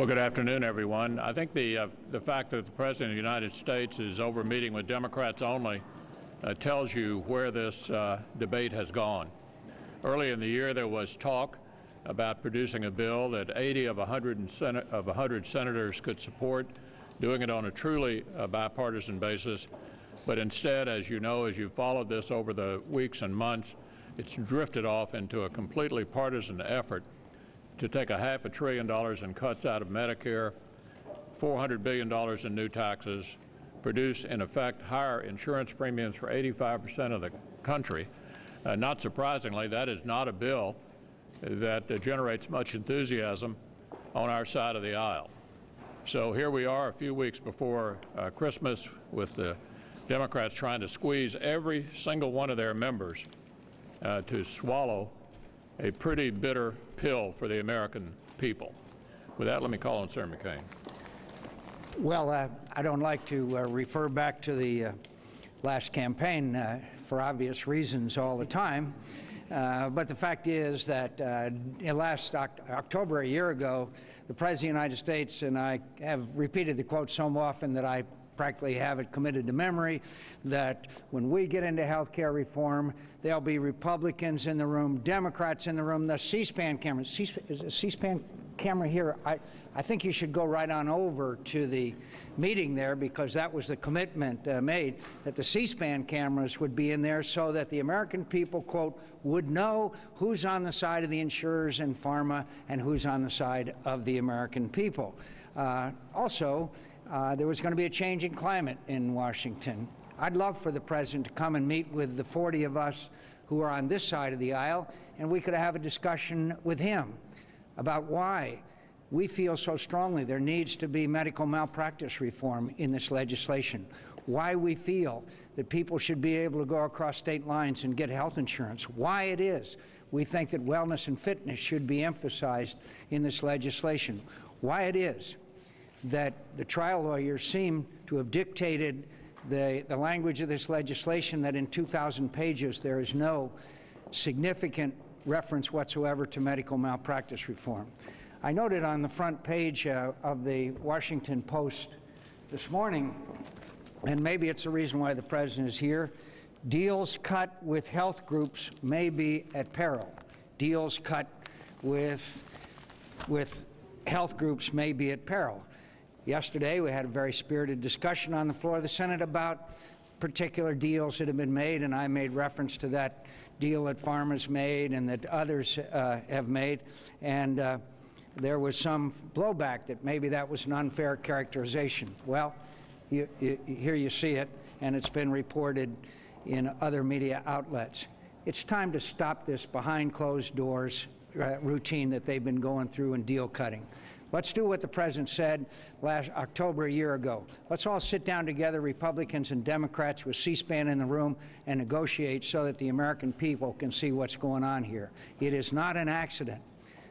Well, good afternoon, everyone. I think the fact that the President of the United States is over meeting with Democrats only tells you where this debate has gone. Early in the year, there was talk about producing a bill that 80 of 100 senators could support, doing it on a truly bipartisan basis. But instead, as you know, as you've followed this over the weeks and months, it's drifted off into a completely partisan effort to take $500 billion in cuts out of Medicare, $400 billion in new taxes, produce, in effect, higher insurance premiums for 85% of the country. Not surprisingly, that is not a bill that generates much enthusiasm on our side of the aisle. So here we are a few weeks before Christmas with the Democrats trying to squeeze every single one of their members to swallow a pretty bitter pill for the American people. With that, let me call on Senator Mccain. Well, I don't like to refer back to the last campaign for obvious reasons all the time, but the fact is that last October, a year ago, the President of the United States, and I have repeated the quote so often that I practically have it committed to memory, that when we get into health care reform, there'll be Republicans in the room, Democrats in the room, the C-SPAN camera. Is a C-SPAN camera here? I think you should go right on over to the meeting there, because that was the commitment made, that the C-SPAN cameras would be in there so that the American people, quote, would know who's on the side of the insurers and pharma and who's on the side of the American people. Also, there was going to be a change in climate in Washington. I'd love for the President to come and meet with the 40 of us who are on this side of the aisle, and we could have a discussion with him about why we feel so strongly there needs to be medical malpractice reform in this legislation, why we feel that people should be able to go across state lines and get health insurance, why it is we think that wellness and fitness should be emphasized in this legislation, why it is that the trial lawyers seem to have dictated the language of this legislation, that in 2,000 pages there is no significant reference whatsoever to medical malpractice reform. I noted on the front page of the Washington Post this morning, and maybe it's the reason why the President is here, deals cut with health groups may be at peril. Deals cut with health groups may be at peril. Yesterday, we had a very spirited discussion on the floor of the Senate about particular deals that have been made, and I made reference to that deal that pharma's made and that others have made. And there was some blowback that maybe that was an unfair characterization. Well, here you see it, and it's been reported in other media outlets. It's time to stop this behind closed doors routine that they've been going through in deal cutting. Let's do what the President said last October, a year ago. Let's all sit down together, Republicans and Democrats with C-SPAN in the room, and negotiate so that the American people can see what's going on here. It is not an accident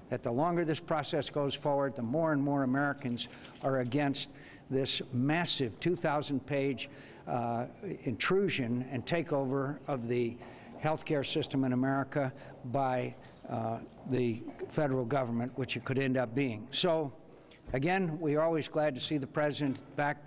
that the longer this process goes forward, the more and more Americans are against this massive 2,000-page intrusion and takeover of the healthcare system in America by the federal government, which it could end up being. So, again, we are always glad to see the President back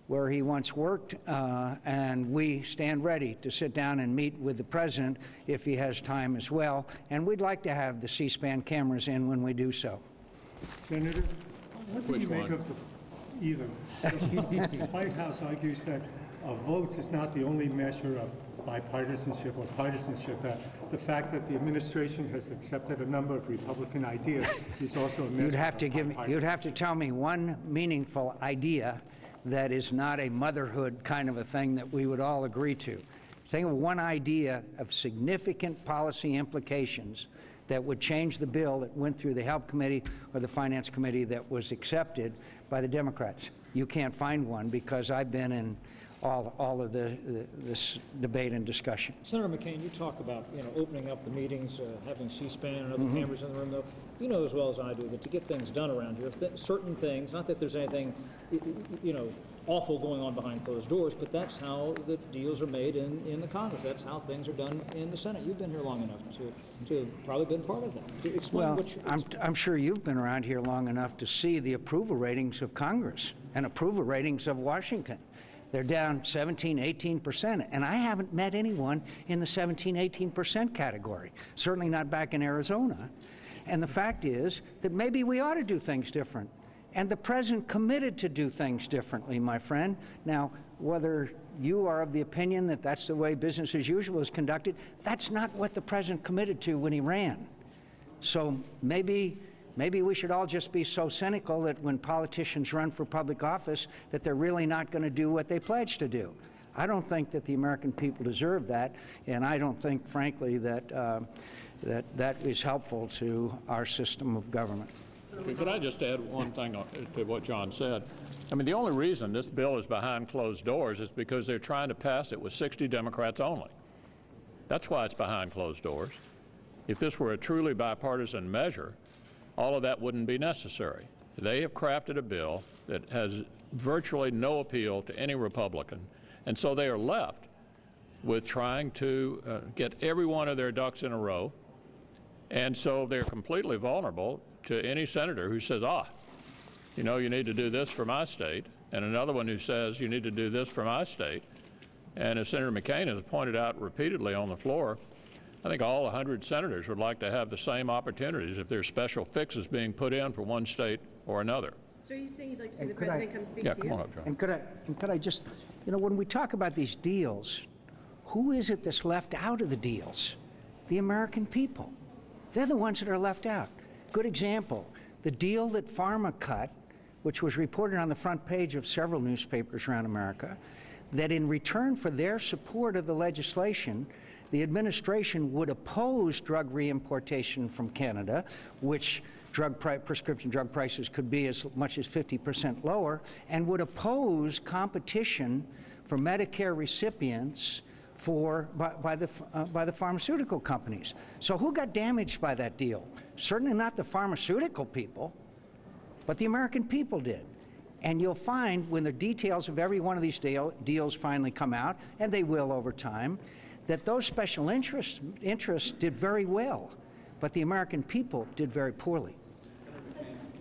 where he once worked, and we stand ready to sit down and meet with the President if he has time as well. And we'd like to have the C-SPAN cameras in when we do so. Senator, what do you make of either? The White House argues that votes is not the only measure of bipartisanship or partisanship, that the fact that the administration has accepted a number of Republican ideas is also a measure you'd have to tell me one meaningful idea that is not a motherhood kind of a thing that we would all agree to. Think of one idea of significant policy implications that would change the bill that went through the Health Committee or the Finance Committee that was accepted by the Democrats. You can't find one, because I've been in all of this debate and discussion. Senator McCain, you talk about opening up the meetings, having C-SPAN and other cameras in the room. Though, you know as well as I do that to get things done around here, certain things, not that there's anything, you know, awful going on behind closed doors, but that's how the deals are made in the Congress. That's how things are done in the Senate. You've been here long enough to have probably been part of that. To explain Well, what you, I'm sure you've been around here long enough to see the approval ratings of Congress and approval ratings of Washington. They're down 17, 18%, and I haven't met anyone in the 17, 18% category, certainly not back in Arizona. And the fact is that maybe we ought to do things different. And the president committed to do things differently, my friend. Now, whether you are of the opinion that that's the way business as usual is conducted, that's not what the president committed to when he ran. So maybe we should all just be so cynical that when politicians run for public office that they're really not going to do what they pledge to do. I don't think that the American people deserve that, and I don't think, frankly, that that is helpful to our system of government. Could I just add one thing to what John said? I mean, the only reason this bill is behind closed doors is because they're trying to pass it with 60 Democrats only. That's why it's behind closed doors. If this were a truly bipartisan measure, all of that wouldn't be necessary. They have crafted a bill that has virtually no appeal to any Republican, and so they are left with trying to get every one of their ducks in a row, and so they're completely vulnerable to any senator who says, you know, you need to do this for my state, and another one who says you need to do this for my state. And as Senator Mccain has pointed out repeatedly on the floor, I think all 100 senators would like to have the same opportunities if there's special fixes being put in for one state or another. So are you saying you'd like to see the president come speak to you? Yeah, come on up, John. And could I just, you know, when we talk about these deals, who is it that's left out of the deals? The American people. They're the ones that are left out. Good example, the deal that Pharma cut, which was reported on the front page of several newspapers around America, that in return for their support of the legislation, the administration would oppose drug reimportation from Canada, which prescription drug prices could be as much as 50% lower, and would oppose competition for Medicare recipients by the pharmaceutical companies. So who got damaged by that deal? Certainly not the pharmaceutical people, but the American people did. And you'll find when the details of every one of these deals finally come out, and they will over time, that those special interests did very well, but the American people did very poorly.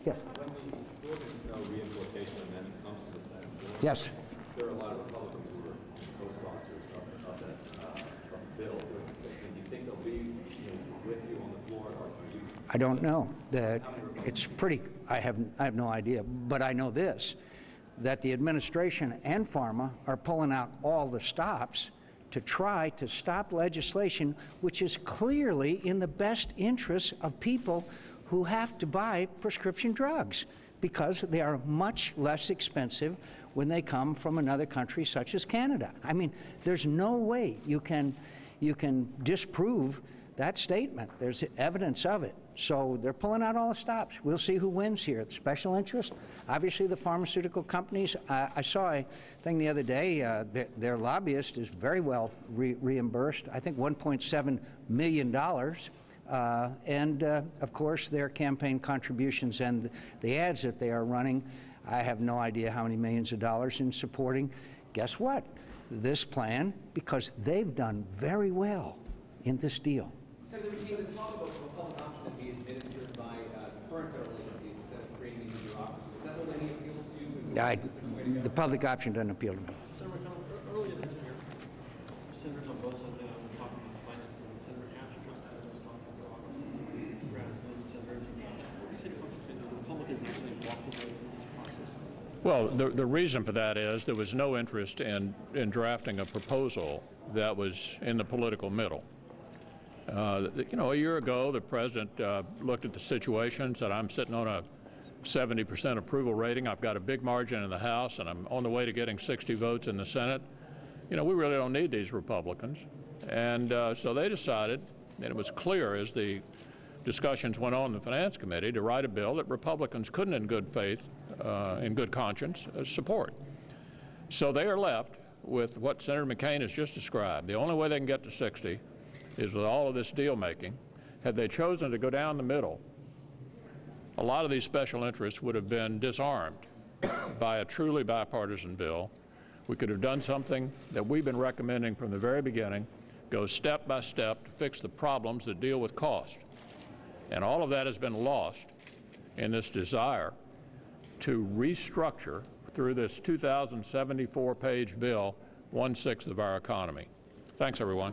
Yeah. When the Georgia's reimportation amendment comes to the Senate floor, yes. There are a lot of Republicans who are co-sponsors of that bill. Do you think they'll be with you on the floor, or are you? I don't know. It's pretty. I have no idea, but I know this: that the administration and Pharma are pulling out all the stops to try to stop legislation which is clearly in the best interests of people who have to buy prescription drugs, because they are much less expensive when they come from another country such as Canada. I mean, there's no way you can disprove that statement. There's evidence of it. So they're pulling out all the stops. We'll see who wins here. The special interest, obviously the pharmaceutical companies. I saw a thing the other day, their lobbyist is very well reimbursed, I think $1.7 million. And of course, their campaign contributions and the ads that they are running, I have no idea how many millions of dollars in supporting, guess what? This plan, because they've done very well in this deal. So there was even talk about the public option to be administered by current federal agencies instead of creating a new bureaucracy. Is that what any appeal to you? The public option doesn't appeal to me. Senator McConnell, earlier this year, senators on both sides were talking about the finance bill. Senator Hatch had those talks at their office. Grassley, senators, what do you say to folks who say the Republicans actually walked away from this process? Well, the reason for that is there was no interest in drafting a proposal that was in the political middle. You know, a year ago, the president looked at the situation and said, I'm sitting on a 70% approval rating. I've got a big margin in the House, and I'm on the way to getting 60 votes in the Senate. You know, we really don't need these Republicans. And so they decided, and it was clear as the discussions went on in the Finance Committee, to write a bill that Republicans couldn't in good faith, in good conscience, support. So they are left with what Senator Mccain has just described. The only way they can get to 60 is with all of this deal making. Had they chosen to go down the middle a lot of these special interests would have been disarmed by a truly bipartisan bill. We could have done something that we've been recommending from the very beginning, go step by step to fix the problems that deal with cost. And all of that has been lost in this desire to restructure through this 2,074-page bill 1/6 of our economy. Thanks, everyone.